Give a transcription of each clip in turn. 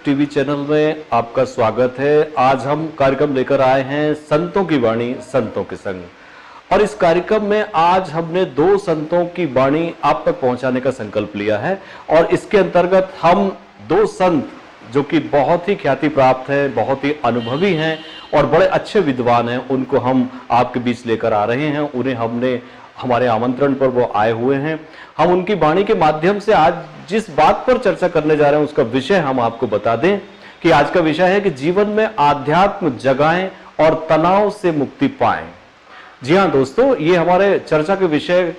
TV channel में आपका स्वागत है। आज हम कार्यक्रम लेकर आए हैं संतों की वाणी संतों के संग। और इस कार्यक्रम में आज हमने दो संतों की वाणी आप तक पहुंचाने का संकल्प लिया है। और इसके अंतर्गत हम दो संत जो कि बहुत ही ख्याति प्राप्त हैं, बहुत ही अनुभवी हैं और बड़े अच्छे विद्वान हैं, उनको हम आपके बीच लेकर आ रहे हैं। उन्हें हमने हमारे आमंत्रण पर वो आए हुए हैं। हम उनकी वाणी के माध्यम से आज जिस बात पर चर्चा करने जा रहे हैं उसका विषय हम आपको बता दें कि आज का विषय है कि जीवन में आध्यात्म जगाएं और तनाव से मुक्ति पाएं। जी हाँ दोस्तों, ये हमारे चर्चा के विषय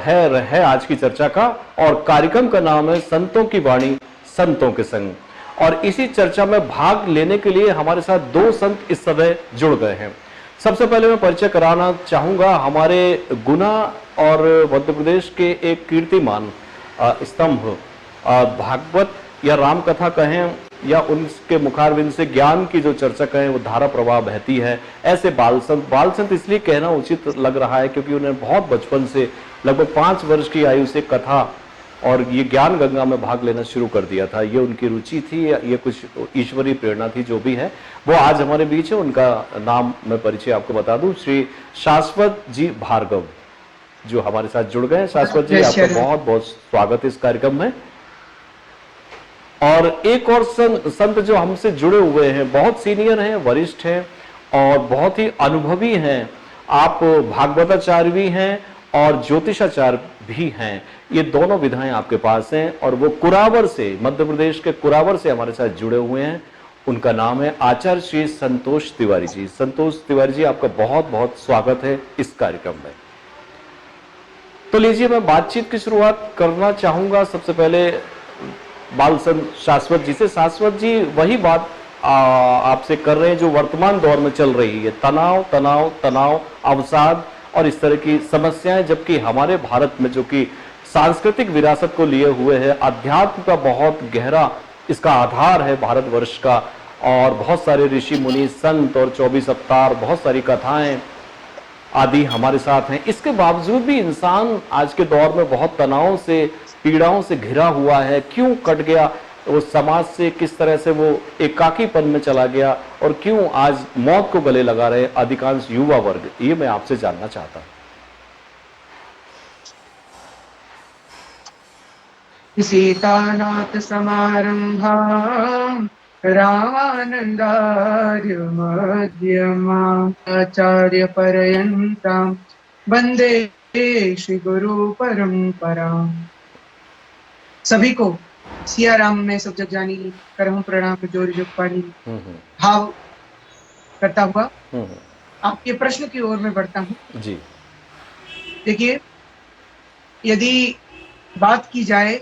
है आज की चर्चा का। और कार्यक्रम का नाम है संतों की वाणी संतों के संग। और इसी चर्चा में भाग लेने के लिए हमारे साथ दो संत इस समय जुड़ गए हैं। सबसे पहले मैं परिचय कराना चाहूंगा हमारे गुना और मध्य प्रदेश के एक कीर्तिमान स्तंभ, भागवत या राम कथा कहें या उनके मुखारविंद से ज्ञान की जो चर्चा कहें वो धारा प्रवाह बहती है, ऐसे बाल संत इसलिए कहना उचित लग रहा है क्योंकि उन्हें बहुत बचपन से लगभग 5 वर्ष की आयु से कथा और ये ज्ञान गंगा में भाग लेना शुरू कर दिया था। ये उनकी रुचि थी, ये कुछ ईश्वरीय प्रेरणा थी, जो भी है वो आज हमारे बीच है। उनका नाम मैं परिचय आपको बता दूं, श्री शाश्वत जी भार्गव जो हमारे साथ जुड़ गए। शाश्वत जी, आपका बहुत बहुत स्वागत है इस कार्यक्रम में। और एक और संत जो हमसे जुड़े हुए हैं, बहुत सीनियर हैं, वरिष्ठ हैं और बहुत ही अनुभवी हैं। आप भागवताचार्य भी हैं और ज्योतिषाचार्य भी हैं। ये दोनों विधाएं आपके पास हैं और वो कुरावर से, मध्य प्रदेश के कुरावर से हमारे साथ जुड़े हुए हैं। उनका नाम है आचार्य श्री संतोष तिवारी जी। संतोष तिवारी जी, आपका बहुत बहुत स्वागत है इस कार्यक्रम में। तो लीजिए, मैं बातचीत की शुरुआत करना चाहूंगा सबसे पहले बाल संत शाश्वत जी से। शाश्वत जी, वही बात आपसे कर रहे हैं जो वर्तमान दौर में चल रही है, तनाव तनाव तनाव, अवसाद और इस तरह की समस्याएं। जबकि हमारे भारत में जो कि सांस्कृतिक विरासत को लिए हुए है, अध्यात्म का बहुत गहरा इसका आधार है भारतवर्ष का, और बहुत सारे ऋषि मुनि संत और 24 अवतार, बहुत सारी कथाएं आदि हमारे साथ हैं। इसके बावजूद भी इंसान आज के दौर में बहुत तनाव से, पीड़ाओं से घिरा हुआ है। क्यों कट गया वो समाज से, किस तरह से वो एकाकीपन में चला गया और क्यों आज मौत को गले लगा रहे अधिकांश युवा वर्ग, ये मैं आपसे जानना चाहता हूं। सीतानाथ समारंभा रामानंदार्य मध्यमा आचार्य पर्यंतां वंदे श्री गुरु परंपरा। सभी को सिया राम में सब जग जानी, करहूं प्रणाम जोर जुग पानी। भाव करता हुआ आपके प्रश्न की ओर में बढ़ता हूं जी। देखिए, यदि बात की जाए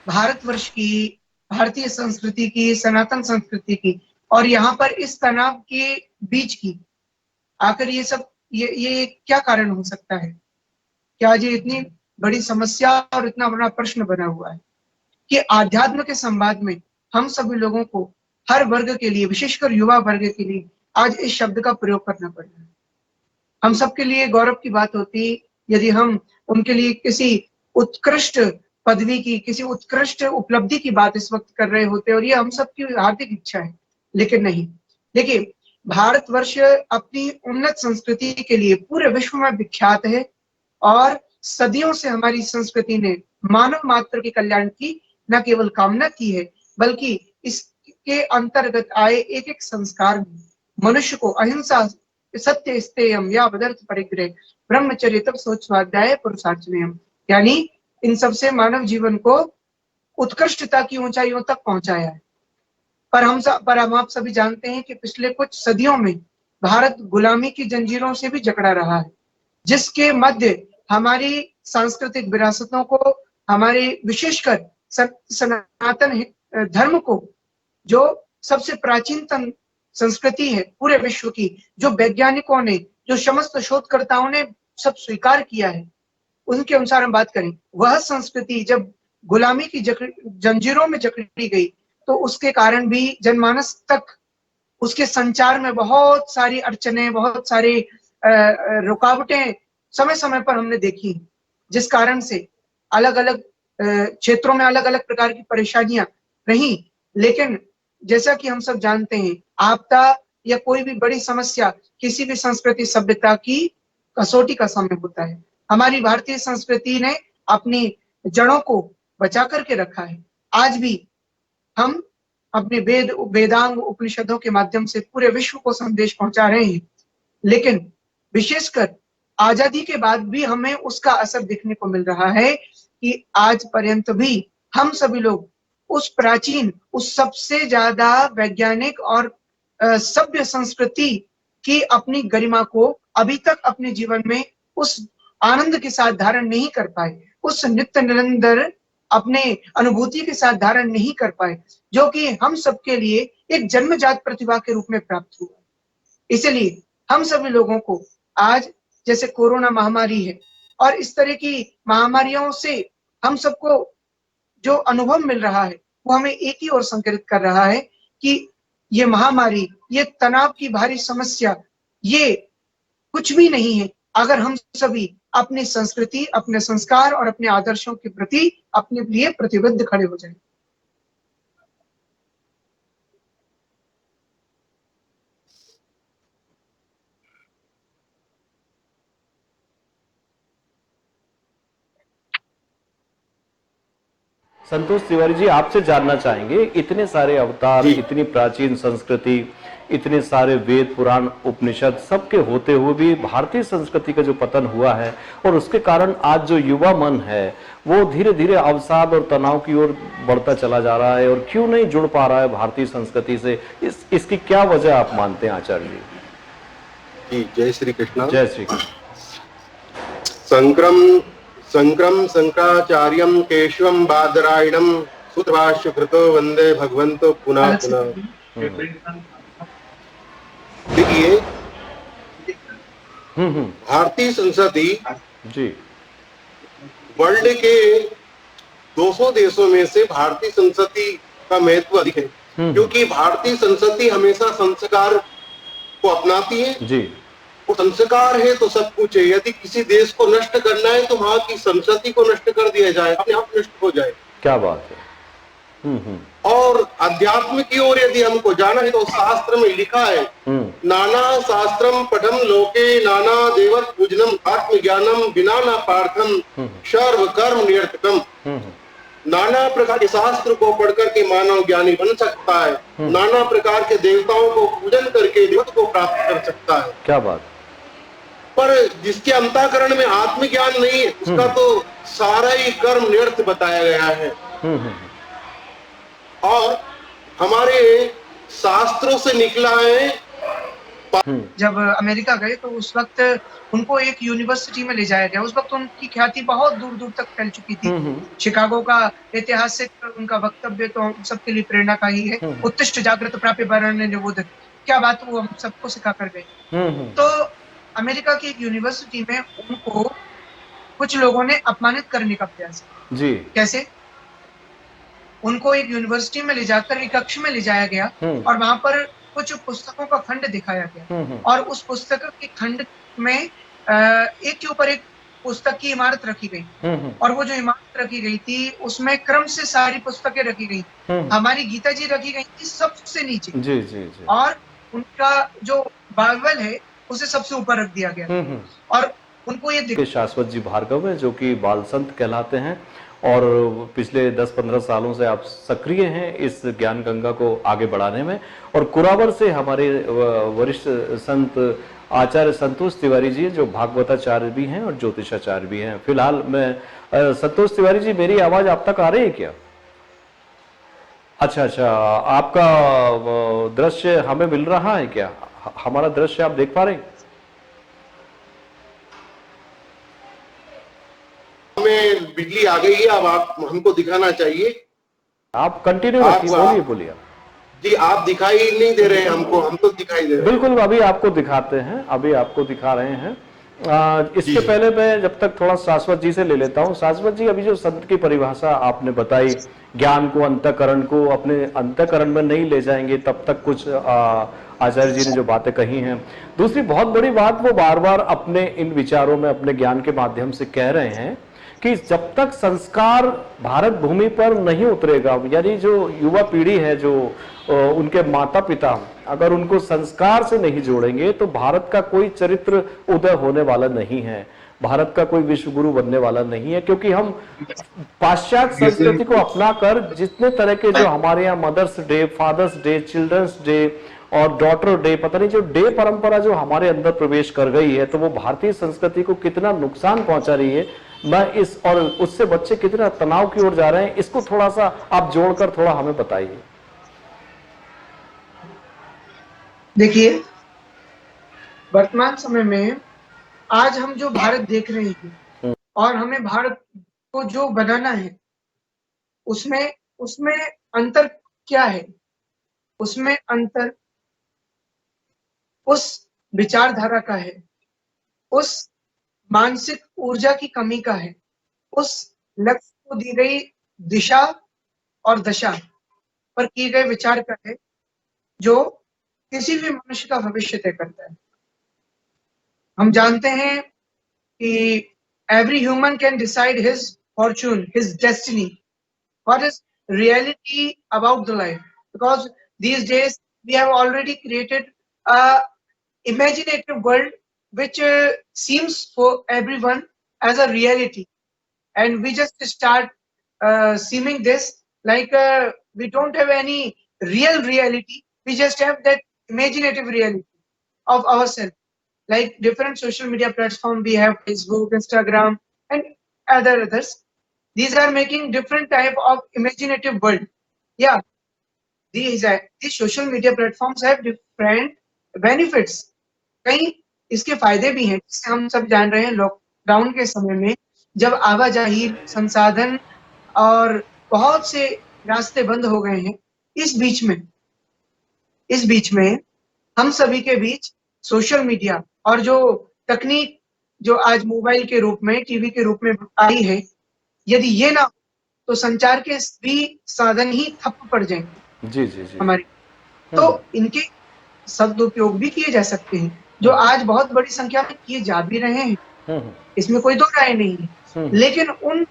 भारतवर्ष की, भारतीय संस्कृति की, सनातन संस्कृति की, और यहाँ पर इस तनाव के बीच की, आखिर ये सब ये क्या कारण हो सकता है? क्या ये इतनी बड़ी समस्या और इतना बड़ा प्रश्न बना हुआ है कि आध्यात्म के संवाद में हम सभी लोगों को, हर वर्ग के लिए, विशेषकर युवा वर्ग के लिए आज इस शब्द का प्रयोग करना पड़ रहा है। हम सबके लिए गौरव की बात होती यदि हम उनके लिए किसी उत्कृष्ट पदवी की, किसी उत्कृष्ट उपलब्धि की बात इस वक्त कर रहे होते, और ये हम सबकी हार्दिक इच्छा है, लेकिन नहीं। देखिए, भारतवर्ष अपनी उन्नत संस्कृति के लिए पूरे विश्व में विख्यात है और सदियों से हमारी संस्कृति ने मानव मात्र के कल्याण की न केवल कामना की है, बल्कि इसके अंतर्गत आए एक एक संस्कार में मनुष्य को अहिंसा, सत्य स्तेयम या पदार्थ परिग्रह, ब्रह्मचर्य तप सोच स्वाध्याय पुरुषार्चनेयम, यानी इन सबसे मानव जीवन को उत्कृष्टता की ऊंचाइयों तक पहुंचाया है। पर हम आप सभी जानते हैं कि पिछले कुछ सदियों में भारत गुलामी की जंजीरों से भी जकड़ा रहा है, जिसके मध्य हमारी सांस्कृतिक विरासतों को, हमारे विशेषकर सनातन धर्म को, जो सबसे प्राचीनतम संस्कृति है पूरे विश्व की, जो वैज्ञानिकों ने, जो समस्त शोधकर्ताओं ने सब स्वीकार किया है, उनके अनुसार हम बात करें, वह संस्कृति जब गुलामी की जंजीरों में जकड़ी गई तो उसके कारण भी जनमानस तक उसके संचार में बहुत सारी अड़चने, बहुत सारी रुकावटें समय समय पर हमने देखी, जिस कारण से अलग अलग क्षेत्रों में अलग अलग प्रकार की परेशानियां रही। लेकिन जैसा कि हम सब जानते हैं, आपदा या कोई भी बड़ी समस्या किसी भी संस्कृति सभ्यता की कसौटी का समय होता है। हमारी भारतीय संस्कृति ने अपनी जड़ों को बचा करके रखा है। आज भी हम अपने वेदांग उपनिषदों के माध्यम से पूरे विश्व को संदेश पहुंचा रहे हैं, लेकिन विशेषकर आजादी के बाद भी हमें उसका असर दिखने को मिल रहा है कि आज पर्यंत भी हम सभी लोग उस प्राचीन, उस सबसे ज्यादा वैज्ञानिक और सभ्य संस्कृति की अपनी गरिमा को अभी तक अपने जीवन में उस आनंद के साथ धारण नहीं कर पाए, उस नित्य निरंतर अपने अनुभूति के साथ धारण नहीं कर पाए, जो कि हम सबके लिए एक जन्मजात प्रतिभा के रूप में प्राप्त हुआ। इसलिए हम सभी लोगों को आज जैसे कोरोना महामारी है और इस तरह की महामारियों से हम सबको जो अनुभव मिल रहा है वो हमें एक ही ओर संकेत कर रहा है कि ये महामारी, ये तनाव की भारी समस्या, ये कुछ भी नहीं है अगर हम सभी अपनी संस्कृति, अपने संस्कार और अपने आदर्शों के प्रति अपने लिए प्रतिबद्ध खड़े हो जाएं। संतोष तिवारी जी, आपसे जानना चाहेंगे, इतने सारे अवतार, जी। इतनी प्राचीन संस्कृति, इतने सारे वेद पुराण उपनिषद सबके होते हुए भी भारतीय संस्कृति का जो पतन हुआ है और उसके कारण आज जो युवा मन है वो धीरे धीरे अवसाद और तनाव की ओर बढ़ता चला जा रहा है, और क्यों नहीं जुड़ पा रहा है भारतीय संस्कृति से, इसकी क्या वजह आप मानते हैं आचार्य जी? जी, जय श्री कृष्ण। जय श्री कृष्ण। संक्रम शंकराचार्यम केशवम बादरायणम सुतभाष्य कृतो वंदे भगवंतो पुनः पुनः। देखिए, भारतीय संस्कृति जी वर्ल्ड के 200 देशों में से भारतीय संस्कृति का महत्व अधिक है, क्योंकि भारतीय संस्कृति हमेशा संस्कार को अपनाती है। जी, वो संस्कार है तो सब कुछ है। यदि किसी देश को नष्ट करना है तो वहां की संस्कृति को नष्ट कर दिया जाए, अपने आप नष्ट हो जाए। क्या बात है। और अध्यात्म की ओर यदि हमको जाना है तो शास्त्र में लिखा है, नाना शास्त्रम पठम लोके नाना देवत पूजनम आत्मज्ञानम बिना न पार्थम सर्व कर्म निरर्थकम। नाना प्रकार के शास्त्र को पढ़कर के मानव ज्ञानी बन सकता है, नाना प्रकार के देवताओं को पूजन करके देवत्व को प्राप्त कर सकता है। क्या बात। पर जिसके अंतःकरण में आत्मज्ञान नहीं है उसका तो सारा ही कर्म निरर्थ बताया गया है। और हमारे शास्त्रों से निकला है। जब अमेरिका गए तो उस वक्त उनको एक यूनिवर्सिटी में ले जाया गया। उस वक्त उनकी ख्याति बहुत दूर दूर तक फैल चुकी थी। शिकागो का ऐतिहासिक उनका वक्तव्य तो हम सबके लिए प्रेरणा का ही है। उत्तिष्ठ जागृत प्राप्य वरण्य निबोध, क्या बात वो हम सबको सिखा कर गए। तो अमेरिका की एक यूनिवर्सिटी में उनको कुछ लोगों ने अपमानित करने का प्रयास किया। जी, कैसे? उनको एक यूनिवर्सिटी में ले जाकर एक कक्ष में ले जाया गया और वहां पर कुछ पुस्तकों का खंड दिखाया गया और उस पुस्तक के खंड में एक के ऊपर एक पुस्तक की इमारत रखी गई और वो जो इमारत रखी गई थी उसमें क्रम से सारी पुस्तकें रखी गई। हमारी गीता जी रखी गई थी सबसे नीचे। जी जी जी। और उनका जो बाइबल है उसे सबसे ऊपर रख दिया गया और उनको ये शाश्वत जी भार्गव है जो कि बाल संत कहलाते हैं और पिछले 10-15 सालों से आप सक्रिय हैं इस ज्ञान गंगा को आगे बढ़ाने में। और कुरावर से हमारे वरिष्ठ संत आचार्य संतोष तिवारी जी जो भागवताचार्य भी हैं और ज्योतिषाचार्य भी हैं। फिलहाल मैं संतोष तिवारी जी, मेरी आवाज आप तक आ रही है क्या? अच्छा, आपका दृश्य हमें मिल रहा है क्या? हमारा दृश्य आप देख पा रहे हैं? हमें बिजली आ गई है, अब आप हमको दिखाना चाहिए। आप कंटिन्यू रखिए, बोलिए। जी, आप दिखाई नहीं दे रहे हैं हमको, हम तो दिखाई दे रहे हैं। बिल्कुल, अभी आपको दिखाते हैं, अभी आपको दिखा रहे हैं। इसके पहले मैं जब तक थोड़ा शाश्वत जी से ले लेता हूँ। शाश्वत जी, अभी जो संत की परिभाषा आपने बताई, ज्ञान को अंतःकरण को अपने अंतःकरण में नहीं ले जाएंगे तब तक कुछ आचार्य जी ने जो बातें कही हैं। दूसरी बहुत बड़ी बात वो बार बार अपने इन विचारों में अपने ज्ञान के माध्यम से कह रहे हैं कि जब तक संस्कार भारत भूमि पर नहीं उतरेगा, यानी जो युवा पीढ़ी है, जो उनके माता पिता अगर उनको संस्कार से नहीं जोड़ेंगे तो भारत का कोई चरित्र उदय होने वाला नहीं है, भारत का कोई विश्व गुरु बनने वाला नहीं है। क्योंकि हम पाश्चात्य संस्कृति को अपनाकर जितने तरह के जो हमारे यहाँ mother's day, father's day, children's day और डॉटर डे, पता नहीं जो डे परंपरा जो हमारे अंदर प्रवेश कर गई है, तो वो भारतीय संस्कृति को कितना नुकसान पहुंचा रही है, मैं इस और उससे बच्चे कितना तनाव की ओर जा रहे हैं, इसको थोड़ा सा आप जोड़कर थोड़ा हमें बताइए। देखिए, वर्तमान समय में आज हम जो भारत देख रहे हैं और हमें भारत को जो बनाना है, उसमें उसमें अंतर क्या है? उसमें अंतर उस विचारधारा का है, उस मानसिक ऊर्जा की कमी का है, उस लक्ष्य को दी गई दिशा और दशा पर किए गए विचार का है, जो किसी भी मनुष्य का भविष्य तय करता है। हम जानते हैं कि every human can decide his fortune, his destiny. What is reality about the life? Because these days we have already created a imaginative world which seems for everyone as a reality, and we just start seeming this like we don't have any real reality. We just have that imaginative reality of ourselves. Like different social media platforms, we have Facebook, Instagram, and others. These are making different type of imaginative world. Yeah, these social media platforms have different benefits. कई इसके फायदे भी हैं, जिससे हम सब जान रहे हैं। लॉकडाउन के समय में जब आवाजाही, संसाधन और बहुत से रास्ते बंद हो गए हैं, इस बीच में हम सभी के बीच सोशल मीडिया और जो तकनीक जो आज मोबाइल के रूप में, टीवी के रूप में आई है, यदि ये ना हो तो संचार के भी साधन ही ठप पड़ जाएंगे। जी जी जी हमारे तो इनके सदुपयोग भी किए जा सकते हैं, जो आज बहुत बड़ी संख्या में किए जा भी रहे हैं, इसमें कोई दो राय नहीं है। लेकिन उन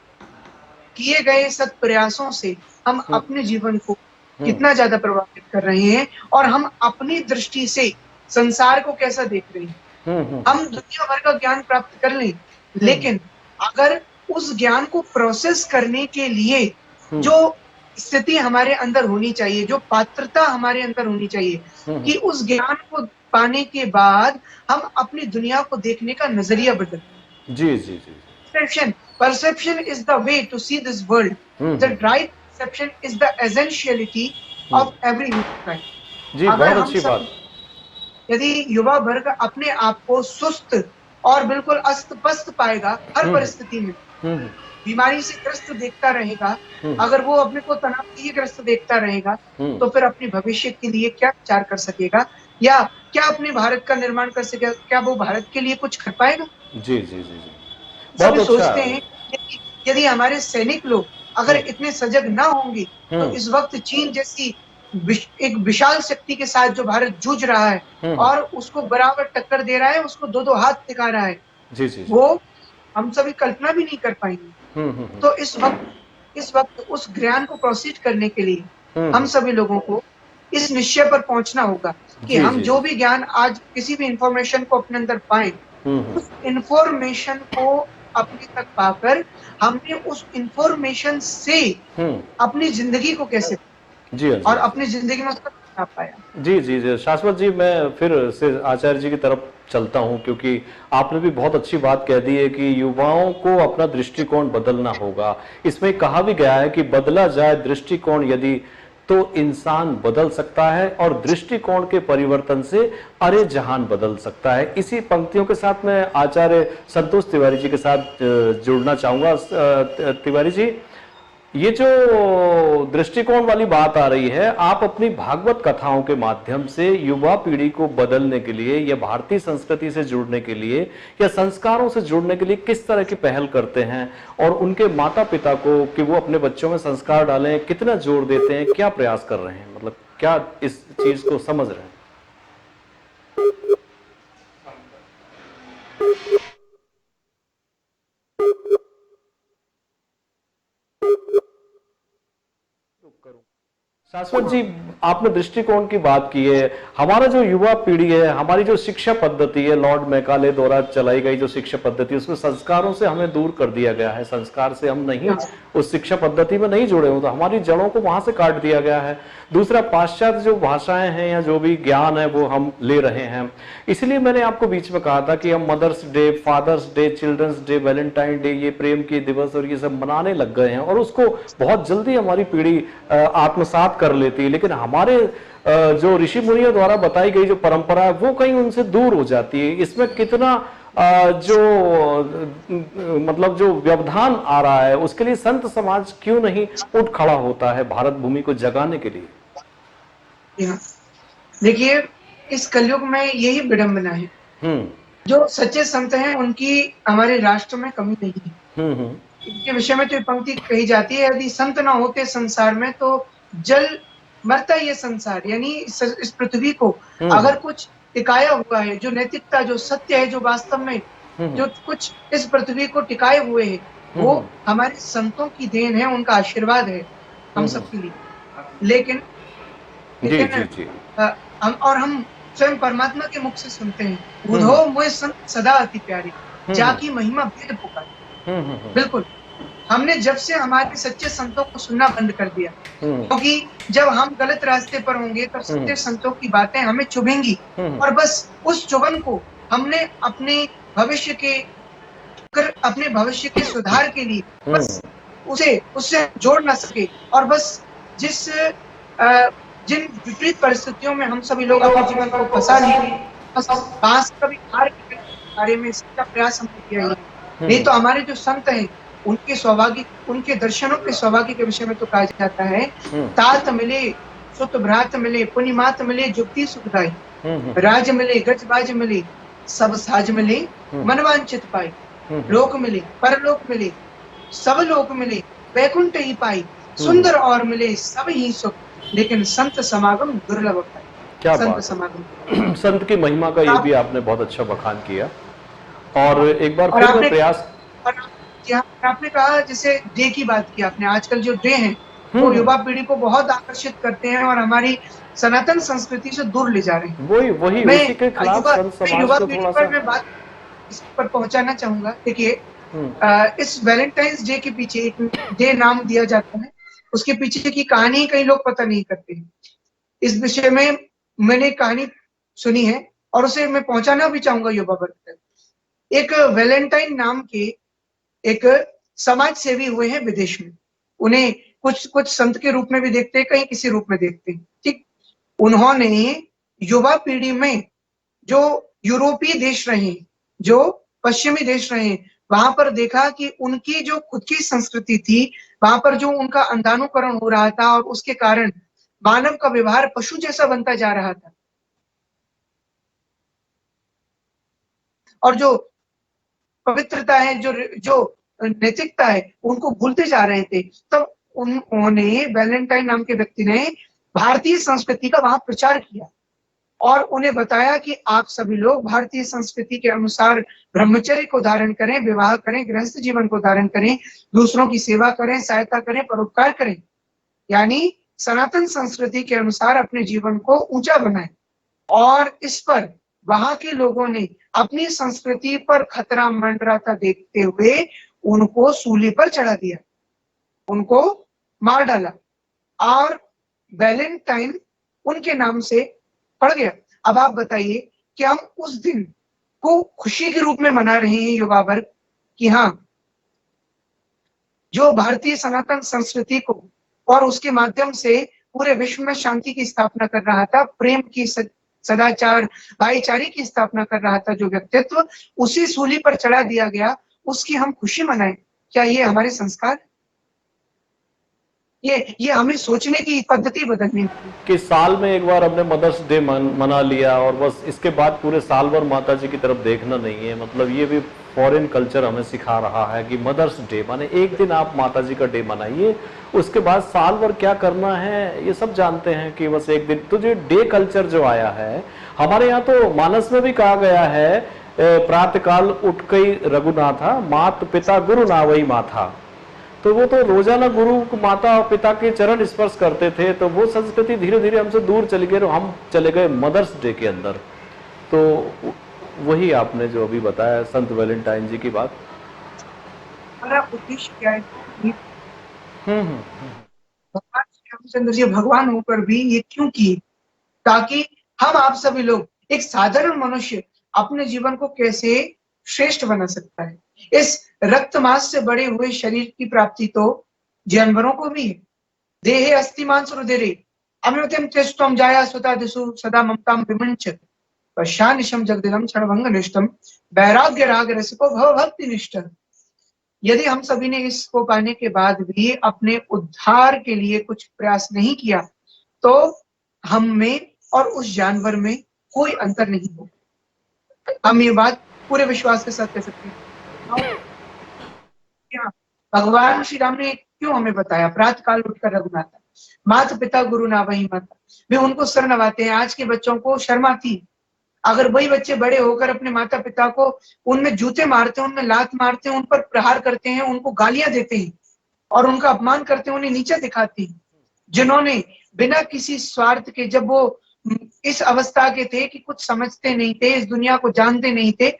किए गए सत प्रयासों से हम अपने जीवन को कितना ज्यादा प्रभावित कर रहे हैं और हम अपनी दृष्टि से संसार को कैसा देख रहे हैं। हम दुनिया भर का ज्ञान प्राप्त कर लें, लेकिन अगर उस ज्ञान को प्रोसेस करने के लिए जो स्थिति हमारे अंदर होनी चाहिए, जो पात्रता हमारे अंदर होनी चाहिए कि उस ज्ञान को पाने के बाद हम अपनी दुनिया को देखने का नजरिया बदलें। जी जी जी Perception is the way to see this world. The right perception is the essentiality of every human kind. जी, बहुत अच्छी बात। यदि युवा वर्ग अपने आप को सुस्त और बिल्कुल अस्त-व्यस्त पाएगा हर परिस्थिति में, बीमारी से ग्रस्त देखता रहेगा, अगर वो अपने को तनाव से ग्रस्त देखता रहेगा, तो फिर अपने भविष्य के लिए क्या विचार कर सकेगा या क्या अपने भारत का निर्माण कर सकेगा? क्या वो भारत के लिए कुछ कर पाएगा? जी जी जी जी सब सोचते हैं यदि हमारे सैनिक लोग अगर इतने सजग ना होंगे तो इस वक्त चीन जैसी एक विशाल शक्ति के साथ जो भारत जूझ रहा है और उसको बराबर टक्कर दे रहा है, उसको दो हाथ दिखा रहा है, वो हम सभी कल्पना भी नहीं कर पाएंगे। तो इस वक्त उस ज्ञान को प्रोसीड करने के लिए हम सभी लोगों को इस निश्चय पर पहुंचना होगा कि हम जो भी ज्ञान आज किसी भी इंफॉर्मेशन को अपने अंदर पाए, उस इंफॉर्मेशन को अपने तक पाकर हमने उस इंफॉर्मेशन से अपनी जिंदगी को कैसे और अपनी जिंदगी में उसका बना पाया। जी जी जी शाश्वत जी, मैं फिर से आचार्य जी की तरफ चलता हूं, क्योंकि आपने भी बहुत अच्छी बात कह दी है कि युवाओं को अपना दृष्टिकोण बदलना होगा। इसमें कहा भी गया है कि बदला जाए दृष्टिकोण यदि तो इंसान बदल सकता है और दृष्टिकोण के परिवर्तन से अरे जहान बदल सकता है। इसी पंक्तियों के साथ मैं आचार्य संतोष तिवारी जी के साथ जुड़ना चाहूंगा। तिवारी जी, ये जो दृष्टिकोण वाली बात आ रही है, आप अपनी भागवत कथाओं के माध्यम से युवा पीढ़ी को बदलने के लिए या भारतीय संस्कृति से जुड़ने के लिए या संस्कारों से जुड़ने के लिए किस तरह की पहल करते हैं और उनके माता पिता को कि वो अपने बच्चों में संस्कार डालें, कितना जोर देते हैं, क्या प्रयास कर रहे हैं, मतलब क्या इस चीज को समझ रहे हैं? शाश्वत जी, आपने दृष्टिकोण की बात की है। हमारा जो युवा पीढ़ी है, हमारी जो शिक्षा पद्धति है, लॉर्ड मैकाले द्वारा चलाई गई जो शिक्षा पद्धति, उसमें संस्कारों से हमें दूर कर दिया गया है। संस्कार से हम नहीं, उस शिक्षा पद्धति में नहीं जुड़े हो, तो हमारी जड़ों को वहां से काट दिया गया है। दूसरा, पाश्चात्य जो भाषाएं हैं या जो भी ज्ञान है वो हम ले रहे हैं। इसलिए मैंने आपको बीच में कहा था कि हम mother's day, father's day, children's day, Valentine day, ये प्रेम के दिवस और ये सब मनाने लग गए हैं, और उसको बहुत जल्दी हमारी पीढ़ी आत्मसात कर लेती है। लेकिन हमारे जो ऋषि मुनियों द्वारा बताई गई जो परंपरा है वो कहीं उनसे दूर हो जाती है। इसमें कितना जो मतलब जो व्यवधान आ रहा है, उसके लिए संत समाज क्यों नहीं उठ खड़ा होता है भारत भूमि को जगाने के लिए? देखिए, इस कलयुग में यही विडंबना है। जो सच्चे संत हैं उनकी हमारे राष्ट्र में कमी नहीं है। इनके विषय में तो पंक्ति कही जाती है, यदि संत ना होते संसार में तो जल मरता ये संसार। यानी इस पृथ्वी को अगर कुछ टिकाया हुआ है, जो नैतिकता, जो सत्य है, जो वास्तव में जो कुछ इस पृथ्वी को टिकाए हुए है, वो हमारे संतों की देन है, उनका आशीर्वाद है हम सबके लिए। लेकिन हम स्वयं परमात्मा के मुख से सुनते हैं, उधो मोए संत सदा अति प्यारे, जाकी महिमा भेद पुकारे। बिल्कुल, हमने जब से हमारे सच्चे संतों को सुनना बंद कर दिया, क्योंकि जब हम गलत रास्ते पर होंगे तब सच्चे संतों की बातें हमें चुभेंगी, और बस उस चुभन को हमने अपने भविष्य के सुधार के लिए बस उससे जोड़ ना सके, और बस जिन विपरीत परिस्थितियों में हम सभी लोग अपने जीवन को फंसा लिए, बस बांस कभी हार के बारे में इसका प्रयास हमने किया ही नहीं। तो हमारे जो संत हैं उनके सौभाग्य, उनके दर्शनों के सौभाग्य के विषय में तो कहा जाता है, तात मिले सुत भ्रात मिले, पुनिमात मिले जुक्ति सुखदाई, राज मिले गज बाज मिले, सब साज मिले मनवांचित पाए, लोक मिले परलोक मिले, सब लोक मिले वैकुंठ ही पाई, सुंदर और मिले सब ही सुख, लेकिन संत समागम दुर्लभ पाए। क्या संत समागम, संत की महिमा का ये भी आपने बहुत अच्छा बखान किया। और एक बार फिर मैं प्रयास, आपने कहा जैसे डे की बात की आपने, आजकल जो डे हैं वो युवा पीढ़ी को बहुत आकर्षित करते हैं और हमारी सनातन संस्कृति से दूर ले जा रहे हैं। वही उसी के खिलाफ संत समाज को थोड़ा सा मैं बात इस पर पहुंचाना चाहूंगा। देखिए, इस वैलेंटाइंस डे के पीछे एक डे नाम दिया जाता है, उसके पीछे की कहानी कई लोग पता नहीं करते हैं। इस विषय में मैंने कहानी सुनी है और उसे मैं पहुंचाना भी चाहूंगा युवा वर्ग तक। एक वैलेंटाइन नाम के एक समाज सेवी हुए हैं विदेश में, उन्हें कुछ संत के रूप में भी देखते हैं, कहीं किसी रूप में देखते हैं, ठीक। उन्होंने युवा पीढ़ी में जो यूरोपीय देश रहे, जो पश्चिमी देश रहे, वहां पर देखा कि उनकी जो खुद की संस्कृति थी, वहां पर जो उनका अंधानुकरण हो रहा था और उसके कारण मानव का व्यवहार पशु जैसा बनता जा रहा था, और जो पवित्रता है, जो नैतिकता है, उनको भूलते जा रहे थे। तब उन्होंने, वैलेंटाइन नाम के व्यक्ति ने भारतीय संस्कृति का वहां प्रचार किया और उन्हें बताया कि आप सभी लोग भारतीय संस्कृति के अनुसार ब्रह्मचर्य को धारण करें, विवाह करें, गृहस्थ जीवन को धारण करें, दूसरों की सेवा करें, सहायता करें, परोपकार करें, यानी सनातन संस्कृति के अनुसार अपने जीवन को ऊंचा बनाएं। और इस पर वहां के लोगों ने अपनी संस्कृति पर खतरा मंडराता देखते हुए उनको सूली पर चढ़ा दिया, उनको मार डाला, और वैलेंटाइन उनके नाम से पड़ गया। अब आप बताइए कि हम उस दिन को खुशी के रूप में मना रहे हैं युवा वर्ग कि हाँ, जो भारतीय सनातन संस्कृति को और उसके माध्यम से पूरे विश्व में शांति की स्थापना कर रहा था, प्रेम की, सदाचार, भाईचारे की स्थापना कर रहा था जो व्यक्तित्व, उसी सूली पर चढ़ा दिया गया, उसकी हम खुशी मनाएं। क्या ये हमारे संस्कार? ये हमें सोचने की पद्धति बदलनी कि साल में एक बार हमने मदर्स डे मना लिया और बस इसके बाद पूरे साल भर माता जी की तरफ देखना नहीं है। मतलब ये भी फॉरेन कल्चर हमें सिखा रहा है कि मदर्स डे माने एक दिन आप माता जी का डे मनाइए, उसके बाद साल भर क्या करना है ये सब जानते हैं कि बस एक दिन। तो जो डे कल्चर जो आया है हमारे यहाँ, तो मानस में भी कहा गया है, प्रातः काल उठ गई रघुनाथा, मात पिता गुरु ना वही माथा। तो वो तो रोजाना गुरु माता और पिता के चरण स्पर्श करते थे, तो वो संस्कृति धीरे धीरे हमसे दूर चली गई और हम चले गए मदर्स डे के अंदर। तो वही आपने जो अभी बताया संत वैलेंटाइन जी की बात। हमारा उद्देश्य क्या है? हम्म। भगवान श्री रामचंद्र जी भगवान होकर भी ये क्यों किए? ताकि हम आप सभी लोग, एक साधारण मनुष्य अपने जीवन को कैसे श्रेष्ठ बना सकता है। इस रक्त मांस से बड़े हुए शरीर की प्राप्ति तो जानवरों को भी है। देहे अस्ति मांस रुधिरे अमृतम त्यष्टम जाया सुता दिशु सदा ममताम विमंच पश्यानिशम जगदिदम क्षणभंग निष्ठम वैराग्य राग रसिको भव भक्ति निष्ठ। यदि हम सभी ने इसको पाने के बाद भी अपने उद्धार के लिए कुछ प्रयास नहीं किया, तो हम में और उस जानवर में कोई अंतर नहीं होगा। हम ये बात पूरे विश्वास के साथ कह सकते हैं। क्या भगवान श्री राम ने क्यों हमें बताया? प्रातः काल उठकर रघुनाथा माता पिता गुरु ना वही माता, वे उनको शरण नवाते हैं। आज के बच्चों को शर्म आती, अगर वही बच्चे बड़े होकर अपने माता पिता को उनमें जूते मारते हैं, उनमें लात मारते हैं, उन पर प्रहार करते हैं, उनको गालियां देते हैं और उनका अपमान करते हैं, उन्हें नीचा दिखाते हैं, जिन्होंने बिना किसी स्वार्थ के, जब वो इस अवस्था के थे कि कुछ समझते नहीं थे, इस दुनिया को जानते नहीं थे,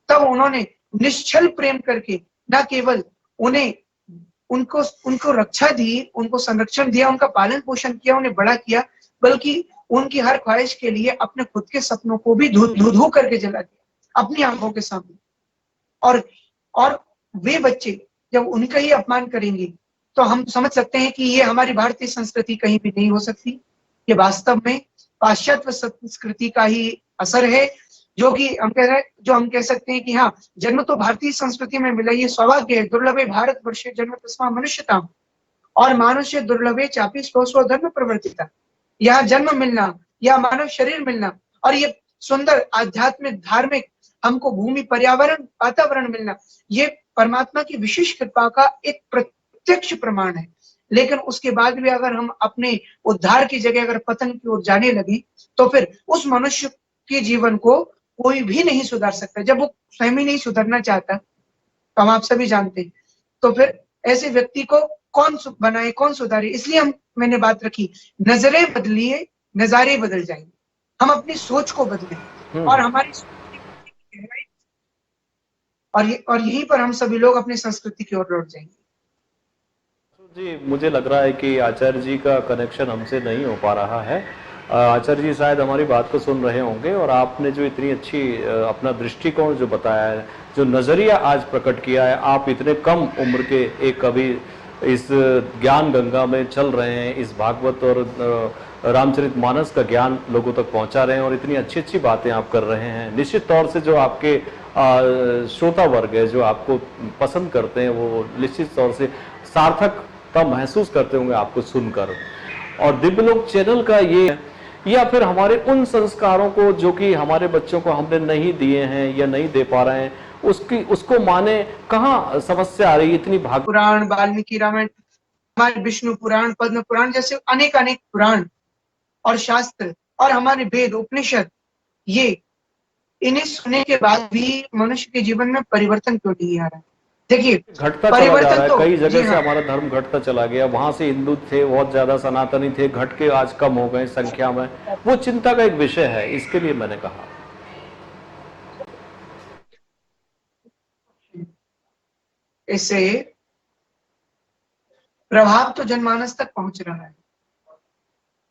तब उन्होंने निश्चल प्रेम करके न केवल उन्हें उनको रक्षा दी, उनको संरक्षण दिया, उनका पालन पोषण किया, उन्हें बड़ा किया, बल्कि उनकी हर ख्वाहिश के लिए अपने खुद के सपनों को भी धू करके जला दिया अपनी आंखों के सामने। और वे बच्चे जब उनका ही अपमान करेंगे, तो हम समझ सकते हैं कि ये हमारी भारतीय संस्कृति कहीं भी नहीं हो सकती। ये वास्तव में पाश्चात्य संस्कृति का ही असर है, जो कि हम कह सकते हैं कि हाँ, जन्म तो भारतीय संस्कृति में मिला, ये सौभाग्य है। दुर्लभे भारत वर्षे जन्म तस्मा मनुष्यता और मानुष्य दुर्लभे चापी स्व धर्म प्रवर्तिता। यह जन्म मिलना, या मानव शरीर मिलना, और ये सुंदर आध्यात्मिक धार्मिक हमको भूमि पर्यावरण वातावरण मिलना, ये परमात्मा की विशेष कृपा का एक प्रत्यक्ष प्रमाण है। लेकिन उसके बाद भी अगर हम अपने उद्धार की जगह अगर पतन की ओर जाने लगे, तो फिर उस मनुष्य के जीवन को कोई भी नहीं सुधार सकता। जब वो स्वयं ही नहीं सुधरना चाहता, तो हम आप सभी जानते हैं, तो फिर ऐसे व्यक्ति को कौन बनाए, कौन सुधारे? इसलिए मैंने बात रखी, नजरें बदलिए, नजारे बदल जाएंगे। हम अपनी सोच को बदलें और हमारी और यहीं पर हम सभी लोग अपनी संस्कृति की ओर लौट जाएंगे। जी, मुझे लग रहा है कि आचार्य जी का कनेक्शन हमसे नहीं हो पा रहा है। आचार्य जी शायद हमारी बात को सुन रहे होंगे, और आपने जो इतनी अच्छी अपना दृष्टिकोण जो बताया है, जो नजरिया आज प्रकट किया है, आप इतने कम उम्र के एक अभी इस ज्ञान गंगा में चल रहे हैं, इस भागवत और रामचरितमानस का ज्ञान लोगों तक पहुंचा रहे हैं, और इतनी अच्छी अच्छी बातें आप कर रहे हैं। निश्चित तौर से जो आपके श्रोता वर्ग है, जो आपको पसंद करते हैं, वो निश्चित तौर से सार्थकता महसूस करते होंगे आपको सुनकर। और दिव्यलोक चैनल का ये, या फिर हमारे उन संस्कारों को जो कि हमारे बच्चों को हमने नहीं दिए हैं या नहीं दे पा रहे हैं, उसको माने कहाँ समस्या आ रही है? इतनी भाग पुराण, वाल्मीकि रामायण, हमारे विष्णु पुराण, पद्म पुराण जैसे अनेक पुराण और शास्त्र और हमारे वेद उपनिषद, ये इन्हें सुनने के बाद भी मनुष्य के जीवन में परिवर्तन क्यों नहीं आ रहा है? देखिए, घटता चला जा रहा है। कई जगह से हमारा धर्म घटता चला गया। वहां से हिंदू थे, बहुत ज्यादा सनातनी थे, घट के आज कम हो गए संख्या में। वो चिंता का एक विषय है, इसके लिए मैंने कहा। इससे प्रभाव तो जनमानस तक पहुंच रहा है,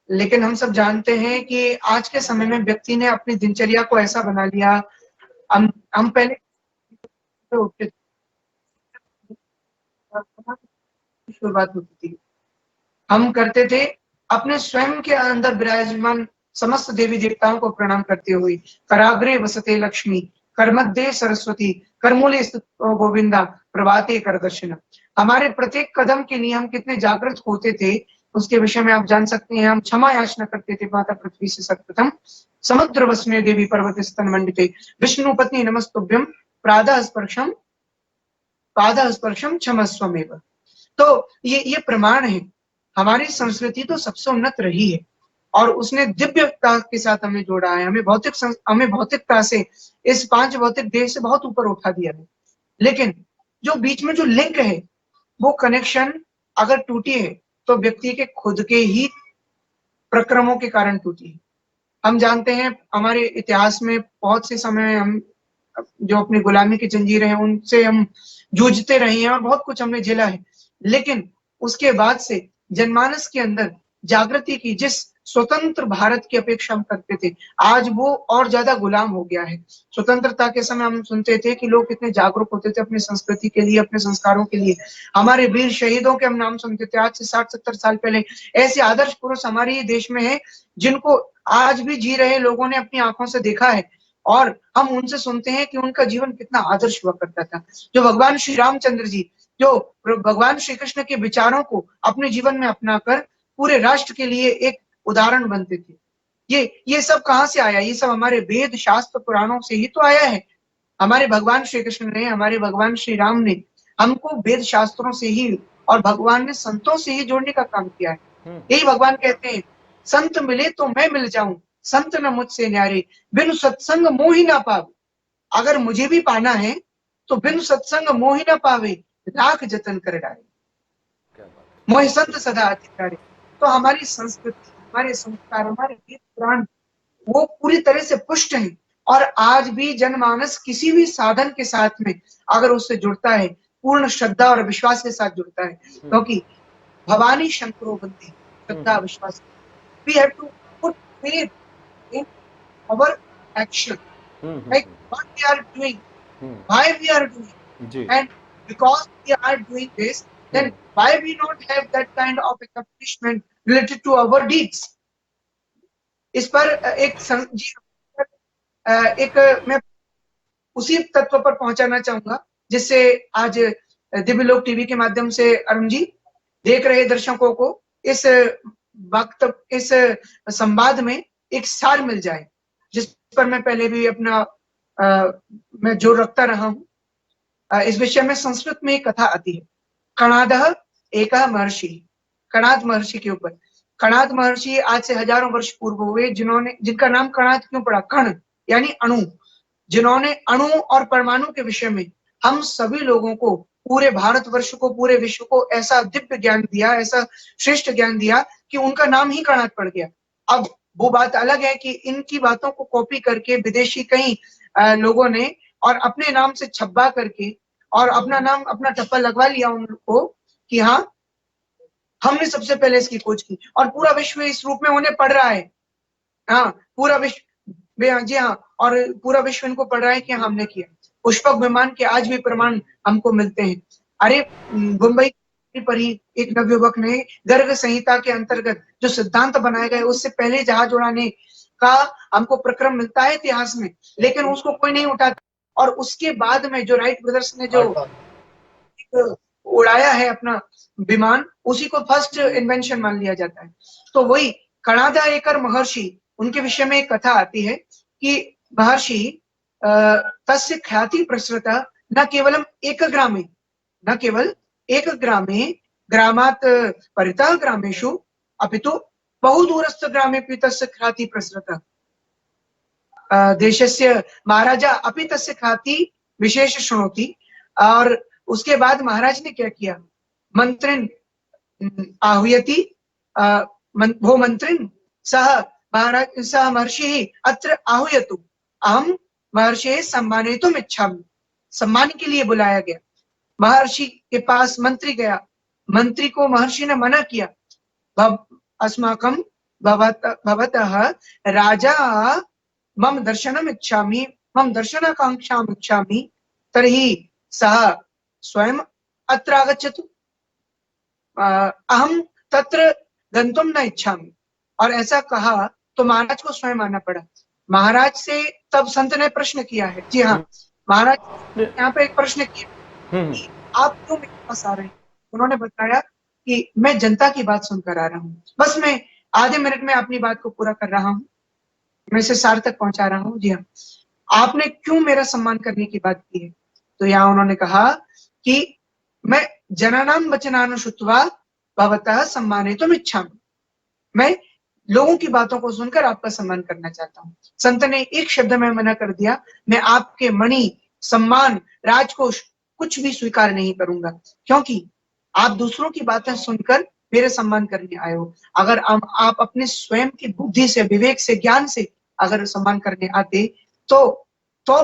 लेकिन हम सब जानते हैं कि आज के समय में व्यक्ति ने अपनी दिनचर्या को ऐसा बना लिया, हम पहले शुरुआत होती थी, हम करते थे अपने स्वयं के अंदर विराजमान समस्त देवी देवताओं को प्रणाम करते हुए, कराग्रे वसते लक्ष्मी, करमध्य सरस्वती, करमूले स्थित गोविंदा, प्रभाते कर दर्शन। हमारे प्रत्येक कदम के लिए हम कितने जागृत होते थे, उसके विषय में आप जान सकते हैं। हम क्षमा याचना करते थे माता पृथ्वी से सर्वप्रथम, समुद्र वसने देवी पर्वत स्तन मंडिते, विष्णु पत्नी नमस्तुभ्यम, पादः स्पर्शम क्षमस्वमेव। तो ये प्रमाण है। हमारी संस्कृति तो सबसे उन्नत रही है, और उसने दिव्यता के साथ हमें जोड़ा है, हमें भौतिकता से, इस 5 भौतिक देह से बहुत ऊपर उठा दिया है। लेकिन जो बीच में जो लिंक है, वो कनेक्शन अगर टूटी है तो व्यक्ति के खुद के ही प्रक्रमों के कारण टूटी है। हम जानते हैं हमारे इतिहास में बहुत से समय हम जो अपनी गुलामी की जंजीरें हैं उनसे हम जूझते रहे हैं और बहुत कुछ हमने झेला है, लेकिन उसके बाद से जनमानस के अंदर जागृति की जिस स्वतंत्र भारत की अपेक्षा हम करते थे, आज वो और ज्यादा गुलाम हो गया है। स्वतंत्रता के समय हम सुनते थे कि लोग कितने जागरूक होते थे अपनी संस्कृति के लिए, अपने संस्कारों के लिए। हमारे वीर शहीदों के हम नाम सुनते थे। आज से 60-70 साल पहले ऐसे आदर्श पुरुष हमारे ही देश में हैं जिनको आज भी जी रहे लोगों ने अपनी आंखों से देखा है और हम उनसे सुनते हैं कि उनका जीवन कितना आदर्श हुआ करता था। जो भगवान श्री रामचंद्र जी, जो भगवान श्री कृष्ण के विचारों को अपने जीवन में अपनाकर पूरे राष्ट्र के लिए एक उदाहरण बनते थे। ये सब कहाँ से आया? ये सब हमारे वेद, शास्त्र, पुराणों से ही तो आया है। हमारे भगवान श्री कृष्ण ने, हमारे भगवान श्री राम ने हमको वेद शास्त्रों से ही और भगवान ने संतों से ही जोड़ने का काम किया है। यही भगवान कहते हैं, संत मिले तो मैं मिल जाऊं, संत न मुझसे न्यारे, बिनु सत्संग मोहि ना पावे। अगर मुझे भी पाना है तो बिनु सत्संग मोहि ना पावे, लाख जतन कर डाले, मोहि संत सदा अधिकारे। तो हमारी संस्कृति, हमारे संस्कार, हमारे वेद पुराण वो पूरी तरह से पुष्ट है और आज भी जनमानस किसी भी साधन के साथ में अगर उससे जुड़ता है, पूर्ण श्रद्धा और विश्वास के साथ जुड़ता है, क्योंकि भवानी शंकरो बंदी, श्रद्धा विश्वास। We have to put faith in our action, like what we are doing, why we are doing, and because we are doing this, then why we not have that kind of accomplishment related to our deeds? इस पर एक मैं उसी तत्व पर पहुंचाना चाहूंगा जिससे आज दिव्य लोक टीवी के माध्यम से अरुण जी देख रहे दर्शकों को इस वक्त, इस संवाद में एक सार मिल जाए, जिस पर मैं पहले भी अपना मैं जोर रखता रहा हूं। इस विषय में संस्कृत में एक कथा आती है, कणादः एकः महर्षि। कणाद महर्षि के ऊपर। कणाद महर्षि आज से हजारों वर्ष पूर्व हुए, जिनका नाम कणाद क्यों पड़ा? कण यानी अणु, जिन्होंने अणु और परमाणु के विषय में हम सभी लोगों को, पूरे भारतवर्ष को, पूरे विश्व को ऐसा दिव्य ज्ञान दिया, ऐसा श्रेष्ठ ज्ञान दिया कि उनका नाम ही कणाद पड़ गया। अब वो बात अलग है कि इनकी बातों को कॉपी करके विदेशी कई लोगों ने और अपने नाम से छब्बा करके और अपना नाम, अपना टप्पा लगवा लिया उनको कि हाँ हमने सबसे पहले इसकी खोज की और पूरा विश्व इस रूप में उन्हें पढ़ रहा है। हाँ, पूरा विश्व, जी हाँ, और पूरा विश्व इनको पढ़ रहा है कि हमने किया। पुष्पक विमान के आज भी प्रमाण हमको मिलते हैं। अरे मुंबई पर ही एक नवयुवक ने गर्ग संहिता के अंतर्गत जो सिद्धांत बनाए गए, उससे पहले जहाज उड़ाने का हमको प्रक्रम मिलता है इतिहास में, लेकिन उसको कोई नहीं उठाता। और उसके बाद में जो राइट ब्रदर्स ने जो उड़ाया है अपना विमान, उसी को फर्स्ट इन्वेंशन मान लिया जाता है। तो वही कणादा एकर महर्षि, उनके विषय में एक कथा आती है कि महर्षि तस्य ख्याति प्रसृता न केवलम एक ग्रामे, न केवल एक ग्रामे, ग्रामात् परितः ग्रामेषु अपितु बहुदूरस्थ ग्रामेपि तस्य ख्याति प्रसृता। देशस्य महाराजा अपि तस्य ख्याति विशेष शृणोति। और उसके बाद महाराज ने क्या किया? मंत्रिन आहुयति, वो मंत्रिन सह महाराज सह महर्षि अत्र आहुयतु, अहम महर्षि सम्मानितुम इच्छामि। सम्मान के लिए बुलाया गया। महर्षि के पास मंत्री गया, मंत्री को महर्षि ने मना किया। अस्माकं भवतः राजा मम दर्शनम इच्छामि, मम दर्शनाकांक्षाम इच्छामि, तर्हि सः स्वयं अत्र आगच्छतु, अहम तत्र गंतुम न इच्छामि। और ऐसा कहा तो महाराज को स्वयं आना पड़ा। महाराज से तब संत ने प्रश्न किया है। जी हाँ, महाराज यहाँ पे एक प्रश्न किया कि आप क्यों मेरे पास आ रहे हैं? उन्होंने बताया कि मैं जनता की बात सुनकर आ रहा हूँ, बस मैं आधे मिनट में अपनी बात को पूरा कर रहा हूँ, मैं इसे सार तक पहुंचा रहा हूँ। जी हाँ, आपने क्यों मेरा सम्मान करने की बात की है? तो यहाँ उन्होंने कहा कि मैं जनानाम वचनानुश्रुत्वा भवतः सम्मानितुम इच्छामि, मैं लोगों की बातों को सुनकर आपका सम्मान करना चाहता हूँ। संत ने एक शब्द में मना कर दिया, मैं आपके मणि, सम्मान, राजकोष कुछ भी स्वीकार नहीं करूंगा, क्योंकि आप दूसरों की बातें सुनकर मेरे सम्मान करने आए हो। अगर आप अपने स्वयं की बुद्धि से, विवेक से, ज्ञान से अगर सम्मान करने आते तो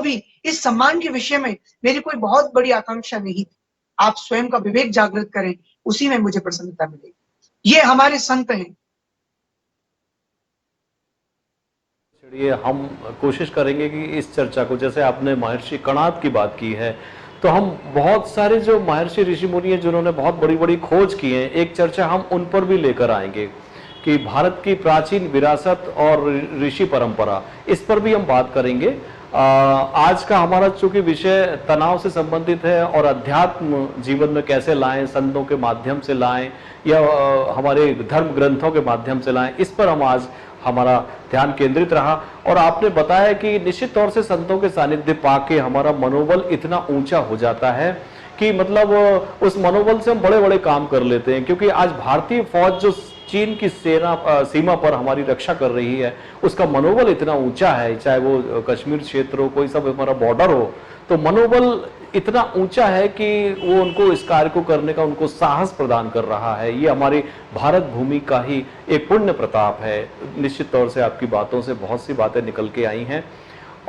भी इस सम्मान के विषय में मेरी कोई बहुत बड़ी आकांक्षा नहीं थी। आप स्वयं का विवेक जागृत करें, उसी में मुझे प्रसन्नता मिलेगी। ये हमारे संत हैं। चलिए हम कोशिश करेंगे कि इस चर्चा को, जैसे आपने महर्षि कणाद की बात की है, तो हम बहुत सारे जो महर्षि ऋषि मुनि हैं जिन्होंने बहुत बड़ी बड़ी खोज की है, एक चर्चा हम उन पर भी लेकर आएंगे कि भारत की प्राचीन विरासत और ऋषि परंपरा, इस पर भी हम बात करेंगे। आज का हमारा चूंकि विषय तनाव से संबंधित है और अध्यात्म जीवन में कैसे लाएं, संतों के माध्यम से लाएं या हमारे धर्म ग्रंथों के माध्यम से लाएं, इस पर हम आज हमारा ध्यान केंद्रित रहा। और आपने बताया कि निश्चित तौर से संतों के सानिध्य पाके हमारा मनोबल इतना ऊंचा हो जाता है कि मतलब उस मनोबल से हम बड़े बड़े काम कर लेते हैं, क्योंकि आज भारतीय फौज जो चीन की सीमा पर हमारी रक्षा कर रही है, उसका मनोबल इतना ऊंचा है, चाहे वो कश्मीर क्षेत्र हो, कोई सब हमारा बॉर्डर हो, तो मनोबल इतना ऊंचा है कि वो उनको इस कार्य को करने का उनको साहस प्रदान कर रहा है। ये हमारी भारत भूमि का ही एक पुण्य प्रताप है। निश्चित तौर से आपकी बातों से बहुत सी बातें निकल के आई हैं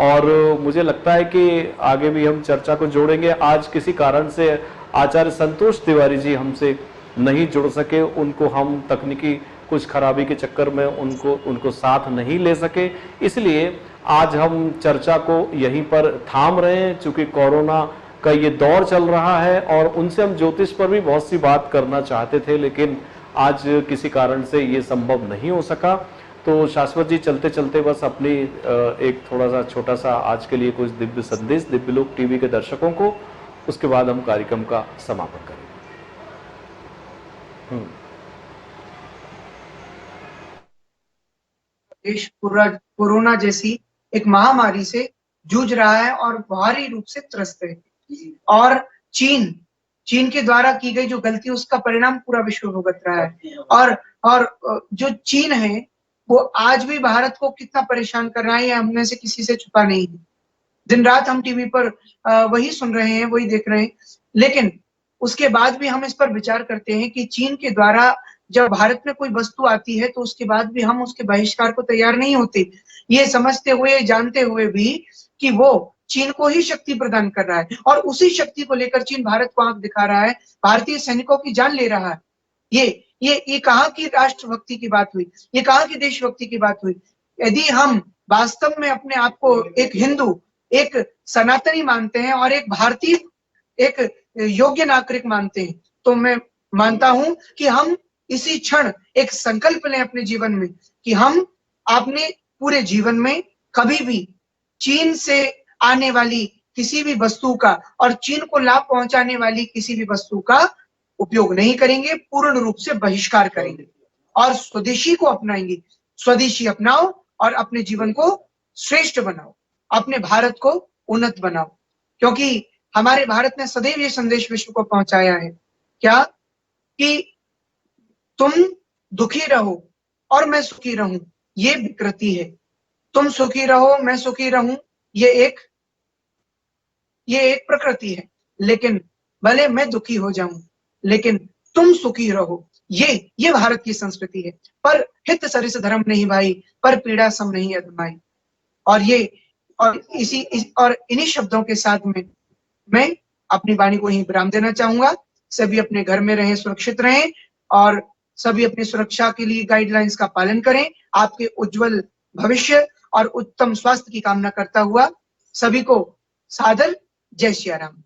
और मुझे लगता है कि आगे भी हम चर्चा को जोड़ेंगे। आज किसी कारण से आचार्य संतोष तिवारी जी हमसे नहीं जुड़ सके, उनको हम तकनीकी कुछ खराबी के चक्कर में उनको साथ नहीं ले सके, इसलिए आज हम चर्चा को यहीं पर थाम रहे हैं। चूंकि कोरोना का ये दौर चल रहा है और उनसे हम ज्योतिष पर भी बहुत सी बात करना चाहते थे, लेकिन आज किसी कारण से ये संभव नहीं हो सका। तो शाश्वत जी चलते चलते बस अपनी एक थोड़ा सा छोटा सा आज के लिए कुछ दिव्य संदेश दिव्यलोक टीवी के दर्शकों को, उसके बाद हम कार्यक्रम का समापन करेंगे। देश कोरोना जैसी एक महामारी से जूझ रहा है और भारी रूप से त्रस्त है, और चीन के द्वारा की गई जो गलती, उसका परिणाम पूरा विश्व भुगत रहा है। और जो चीन है वो आज भी भारत को कितना परेशान कर रहा है, ये हम में से किसी से छुपा नहीं है। दिन रात हम टीवी पर वही सुन रहे हैं, वही देख रहे हैं, लेकिन उसके बाद भी हम इस पर विचार करते हैं कि चीन के द्वारा जब भारत में कोई वस्तु आती है तो उसके बाद भी हम उसके बहिष्कार को तैयार नहीं होते, ये समझते हुए, जानते हुए भी कि वो चीन को ही शक्ति प्रदान कर रहा है और उसी शक्ति को लेकर चीन भारत को आंख दिखा रहा है, भारतीय सैनिकों की जान ले रहा है। ये कहाँ की राष्ट्रभक्ति की बात हुई, ये कहाँ की देशभक्ति की बात हुई। यदि हम वास्तव में अपने आप को एक हिंदू, एक सनातनी मानते हैं और एक भारतीय, एक योग्य नागरिक मानते हैं, तो मैं मानता हूं कि हम इसी क्षण एक संकल्प लें अपने जीवन में कि हम अपने पूरे जीवन में कभी भी चीन से आने वाली किसी भी वस्तु का और चीन को लाभ पहुंचाने वाली किसी भी वस्तु का उपयोग नहीं करेंगे, पूर्ण रूप से बहिष्कार करेंगे और स्वदेशी को अपनाएंगे। स्वदेशी अपनाओ और अपने जीवन को श्रेष्ठ बनाओ, अपने भारत को उन्नत बनाओ, क्योंकि हमारे भारत ने सदैव ये संदेश विश्व को पहुंचाया है, क्या कि तुम दुखी रहो और मैं सुखी रहूं, ये विकृति है। तुम सुखी रहो, मैं सुखी रहूं, ये एक प्रकृति है। लेकिन भले मैं दुखी हो जाऊं, लेकिन तुम सुखी रहो, ये भारत की संस्कृति है। पर हित सरिस धर्म नहीं भाई, पर पीड़ा सम नहीं अधमाई। और इन्हीं शब्दों के साथ में मैं अपनी वाणी को ही विराम देना चाहूंगा। सभी अपने घर में रहें, सुरक्षित रहें और सभी अपनी सुरक्षा के लिए गाइडलाइंस का पालन करें। आपके उज्जवल भविष्य और उत्तम स्वास्थ्य की कामना करता हुआ सभी को सादर जय श्री राम।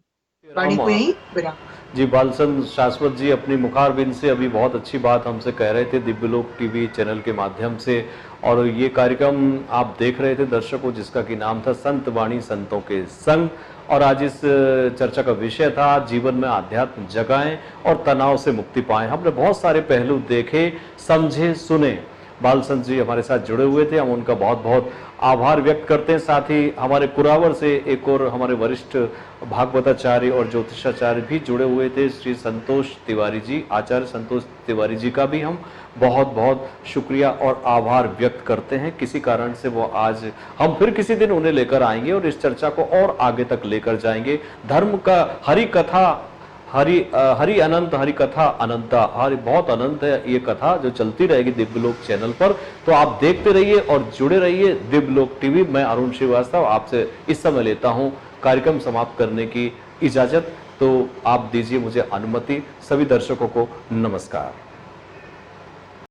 वाणी को यही विराम। जी, बालचंद शाश्वत जी अपनी मुखारबिंद से अभी बहुत अच्छी बात हमसे कह रहे थे दिव्यलोक टीवी चैनल के माध्यम से, और ये कार्यक्रम आप देख रहे थे दर्शकों, जिसका कि नाम था संत वाणी संतों के संग। और आज इस चर्चा का विषय था जीवन में आध्यात्म जगाएं और तनाव से मुक्ति पाएं। हमने बहुत सारे पहलू देखे, समझे, सुने। बालचंद जी हमारे साथ जुड़े हुए थे, हम उनका बहुत बहुत आभार व्यक्त करते हैं। साथ ही हमारे कुरावर से एक और हमारे वरिष्ठ भागवताचार्य और ज्योतिषाचार्य भी जुड़े हुए थे, श्री संतोष तिवारी जी, आचार्य संतोष तिवारी जी का भी हम बहुत बहुत शुक्रिया और आभार व्यक्त करते हैं। किसी कारण से वो आज, हम फिर किसी दिन उन्हें लेकर आएंगे और इस चर्चा को और आगे तक लेकर जाएंगे। धर्म का हरि कथा हरि अनंत, हरि कथा अनंता, हरि बहुत अनंत है ये कथा जो चलती रहेगी दिव्यलोक चैनल पर। तो आप देखते रहिए और जुड़े रहिए दिव्यलोक टीवी। मैं अरुण श्रीवास्तव आपसे इस समय लेता हूं कार्यक्रम समाप्त करने की इजाजत। तो आप दीजिए मुझे अनुमति। सभी दर्शकों को नमस्कार।